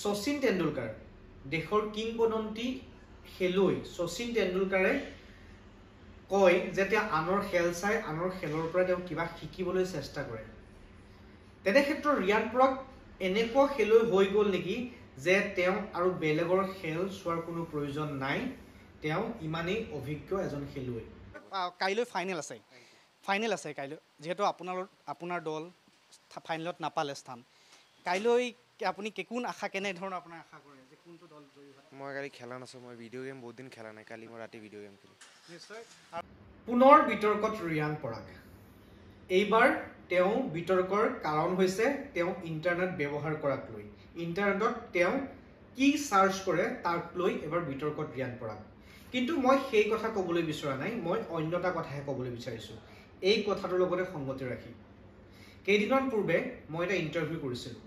শচীন তেণ্ডুলকাৰ দেশৰ কিংবদন্তি খেলুৱৈ শচীন তেণ্ডুলকাৰে কয় যে তেওঁ আনৰ খেল চাই আনৰ খেলৰ পৰা তেওঁ কিবা শিকিবলৈ চেষ্টা কৰে। তেনে ক্ষেত্ৰত ৰিয়ান পৰাগ এনেকুৱা খেলুৱৈ হৈ গ'ল নেকি যে তেওঁ আৰু বেলেগৰ খেল চোৱাৰ কোনো প্ৰয়োজন নাই, তেওঁ ইমানেই অভিজ্ঞ এজন খেলুৱৈ। কাইলৈ ফাইনেল আছে কাইলৈ, যিহেতু আপোনাৰ দল ফাইনেলত নাপালে স্থান, কাইলৈ আপুনি কোন আশা কেনেধৰণৰ আপোনাৰ আশা কৰে যে কোনটো দল জয়ী হয়? মই কালি খেলা নাছোঁ, মই ভিডিঅ' গেম বহুত দিন খেলা নাই, কালি মই ৰাতি ভিডিঅ' গেম খেলোঁ। নিশ্চয়। পুনৰ বিতৰ্কত ৰিয়ান পৰাগ। এইবাৰ তেওঁ বিতৰ্কৰ কাৰণ হৈছে তেওঁ ইণ্টাৰনেট ব্যৱহাৰ কৰাক লৈ। ইণ্টাৰনেটত তেওঁ কি চাৰ্চ কৰে তাক লৈ এবাৰ বিতৰ্কত ৰিয়ান পৰাগ। কিন্তু মই সেই কথা ক'বলৈ বিচৰা নাই, মই অন্য এটা কথাহে ক'বলৈ বিচাৰিছোঁ এই কথাটোৰ লগতে সংগতি ৰাখি। কেইদিনমান পূৰ্বে মই এটা ইণ্টাৰভিউ কৰিছিলোঁ।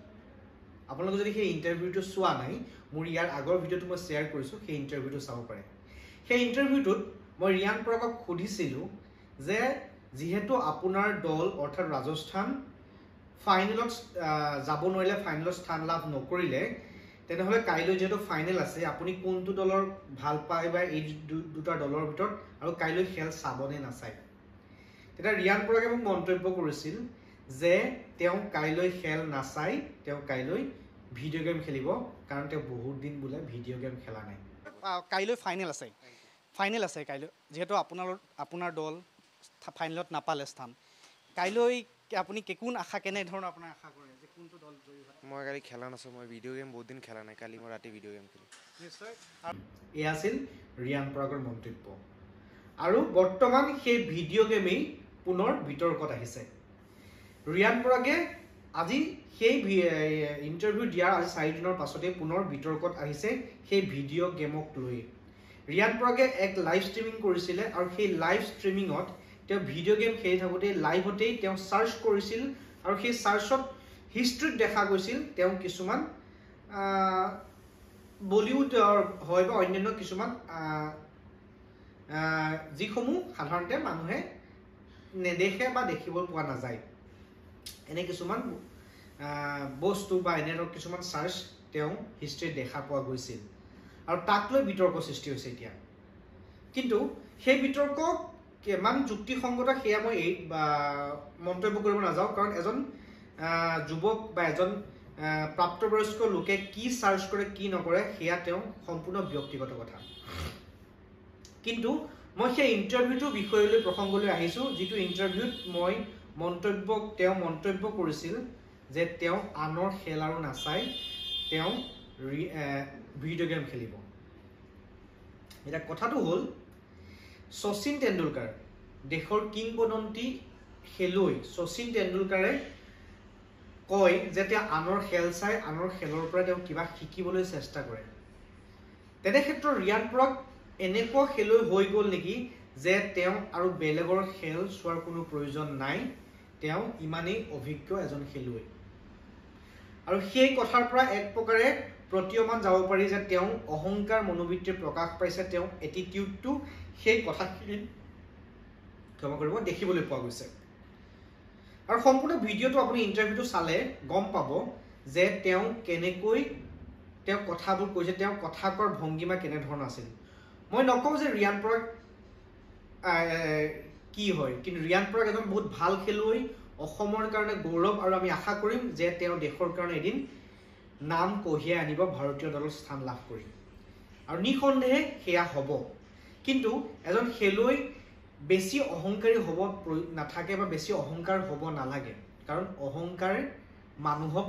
আপোনালোকে যদি সেই ইণ্টাৰভিউটো চোৱা নাই, মোৰ ইয়াৰ আগৰ ভিডিঅ'টো মই শ্বেয়াৰ কৰিছোঁ, সেই ইণ্টাৰভিউটো চাব পাৰে। সেই ইণ্টাৰভিউটোত মই ৰিয়ান পৰাগক সুধিছিলোঁ যে যিহেতু আপোনাৰ দল অৰ্থাৎ ৰাজস্থান ফাইনেলত যাব নোৱাৰিলে, ফাইনেলত স্থান লাভ নকৰিলে, তেনেহ'লে কাইলৈ যিহেতু ফাইনেল আছে আপুনি কোনটো দলৰ ভাল পায় বা এই দুটা দলৰ ভিতৰত, আৰু কাইলৈ খেল চাবনে নাচায়? তেতিয়া ৰিয়ান পৰাগে মোক মন্তব্য কৰিছিল যে তেওঁ কাইলৈ খেল নাচায়, তেওঁ কাইলৈ ভিডিঅ' গেম খেলিব, কাৰণ তেওঁ বহুত দিন বোলে ভিডিঅ' গেম খেলা নাই। কাইলৈ ফাইনেল আছে কাইলৈ, যিহেতু আপোনাৰ দল ফাইনেলত নাপালে স্থান, কাইলৈ আপুনি কোন আশা কেনেধৰণৰ আপোনাৰ আশা কৰে যে কোনটো দল জয়ী হয়? মই কালি খেলা নাছোঁ, মই ভিডিঅ' গেম বহুত দিন খেলা নাই, কালি মই ৰাতি ভিডিঅ' গেম খেলোঁ। নিশ্চয়। এয়া আছিল ৰিয়ান পৰাগৰ মন্তব্য। আৰু বৰ্তমান সেই ভিডিঅ' গেমেই পুনৰ বিতৰ্কত আহিছে। ৰিয়ান পৰাগে আজি সেই ইণ্টাৰভিউ দিয়াৰ আজি 4 দিনৰ পাছতেই পুনৰ বিতৰ্কত আহিছে সেই ভিডিঅ' গেমক লৈ। ৰিয়ান পৰাগে এক লাইভ ষ্ট্ৰিমিং কৰিছিলে, আৰু সেই লাইভ ষ্ট্ৰিমিঙত তেওঁ ভিডিঅ' গেম খেলি থাকোঁতেই লাইভতেই তেওঁ চাৰ্চ কৰিছিল, আৰু সেই চাৰ্চত হিষ্ট্ৰীত দেখা গৈছিল তেওঁ কিছুমান বলিউডৰ হয় বা অন্যান্য কিছুমান যিসমূহ সাধাৰণতে মানুহে নেদেখে বা দেখিব পোৱা নাযায়, এনে কিছুমান বস্তু বা এনে কিছুমান চাৰ্চ তেওঁ হিষ্ট্ৰীত দেখা পোৱা গৈছিল, আৰু তাক লৈ বিতৰ্ক সৃষ্টি হৈছে এতিয়া। কিন্তু সেই বিতৰ্ক কিমান যুক্তিসংগত সেয়া মই মন্তব্য কৰিব নাযাওঁ, কাৰণ এজন যুৱক বা এজন প্ৰাপ্তবয়স্ক লোকে কি চাৰ্চ কৰে কি নকৰে সেয়া তেওঁ সম্পূৰ্ণ ব্যক্তিগত কথা। কিন্তু মই সেই ইণ্টাৰভিউটোৰ বিষয়লৈ প্ৰসংগলৈ আহিছোঁ, যিটো ইণ্টাৰভিউত তেওঁ মন্তব্য কৰিছিল যে তেওঁ আনৰ খেল আৰু নাচাই, তেওঁ ভিডিঅ' গেম খেলিব। এতিয়া কথাটো হ'ল শচীন তেণ্ডুলকাৰ দেশৰ কিংবদন্তি খেলুৱৈ শচীন তেণ্ডুলকাৰে কয় যে তেওঁ আনৰ খেল চাই আনৰ খেলৰ পৰা তেওঁ কিবা শিকিবলৈ চেষ্টা কৰে। তেনে ক্ষেত্ৰত ৰিয়ান পৰাগ এনেকুৱা খেলুৱৈ হৈ গ'ল নেকি যে তেওঁ আৰু বেলেগৰ খেল চোৱাৰ কোনো প্ৰয়োজন নাই, তেওঁ ইমানেই অভিজ্ঞ এজন খেলুৱৈ। আৰু সেই কথাৰ পৰা এক প্ৰকাৰে প্ৰতীয়মান যাব পাৰি যে তেওঁ অহংকাৰ মনোবৃত্তিৰ প্ৰকাশ পাইছে, তেওঁ এটিটিউডটো সেই কথাখিনিত দেখিবলৈ পোৱা গৈছে। আৰু সম্পূৰ্ণ ভিডিঅ'টো আপুনি ইণ্টাৰভিউটো চালে গম পাব যে তেওঁ কেনেকৈ তেওঁ কথাবোৰ কৈছে, তেওঁ কথা কোৱাৰ ভংগীমা কেনেধৰণৰ আছিল। মই নকওঁ যে ৰিয়ান পৰাগ কি হয়, কিন্তু ৰিয়ান পৰাগ এজন বহুত ভাল খেলুৱৈ, অসমৰ কাৰণে গৌৰৱ, আৰু আমি আশা কৰিম যে তেওঁ দেশৰ কাৰণে এদিন নাম কঢ়িয়াই আনিব, ভাৰতীয় দলৰ স্থান লাভ কৰি, আৰু নিঃসন্দেহে সেয়া হ'ব। কিন্তু এজন খেলুৱৈ বেছি অহংকাৰী হ'ব নাথাকে বা বেছি অহংকাৰ হ'ব নালাগে, কাৰণ অহংকাৰে মানুহক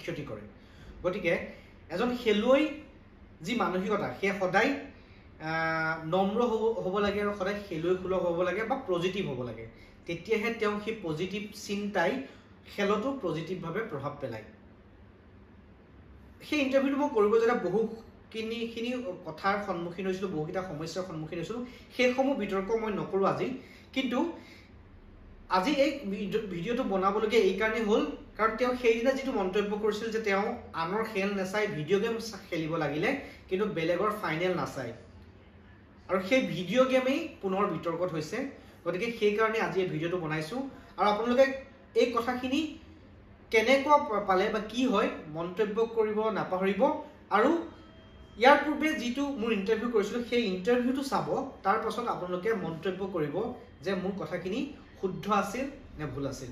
ক্ষতি কৰে, গতিকে এজন খেলুৱৈ যি মানসিকতা সেয়া সদায় নম্ৰ হ'ব লাগে, আৰু সদায় খেলুৱৈ সুলভ হ'ব লাগে বা পজিটিভ হ'ব লাগে, তেতিয়াহে তেওঁ সেই পজিটিভ চিন্তাই খেলতো পজিটিভভাৱে প্ৰভাৱ পেলায়। সেই ইণ্টাৰভিউটো মই কৰিব যাওঁতে বহুখিনি কথাৰ সন্মুখীন হৈছিলোঁ, বহুকেইটা সমস্যাৰ সন্মুখীন হৈছিলোঁ, সেইসমূহ বিতৰ্ক মই নকৰোঁ আজি। কিন্তু আজি এই ভিডিঅ'টো বনাবলগীয়া এইকাৰণেই হ'ল, কাৰণ তেওঁ সেইদিনা যিটো মন্তব্য কৰিছিল যে তেওঁ আনৰ খেল নাচাই ভিডিঅ' গেম খেলিব লাগিলে, কিন্তু বেলেগৰ ফাইনেল নাচায়, আৰু সেই ভিডিঅ' গেমেই পুনৰ বিতৰ্কত হৈছে। গতিকে সেইকাৰণে আজি এই ভিডিঅ'টো বনাইছোঁ, আৰু আপোনালোকে এই কথাখিনি কেনেকুৱা পালে বা কি হয় মন্তব্য কৰিব নাপাহৰিব আৰু ইয়াৰ পূৰ্বে যিটো মোৰ ইণ্টাৰভিউ কৰিছিলোঁ সেই ইণ্টাৰভিউটো চাব তাৰ পাছত আপোনালোকে মন্তব্য কৰিব যে মোৰ কথাখিনি শুদ্ধ আছিল নে ভুল আছিল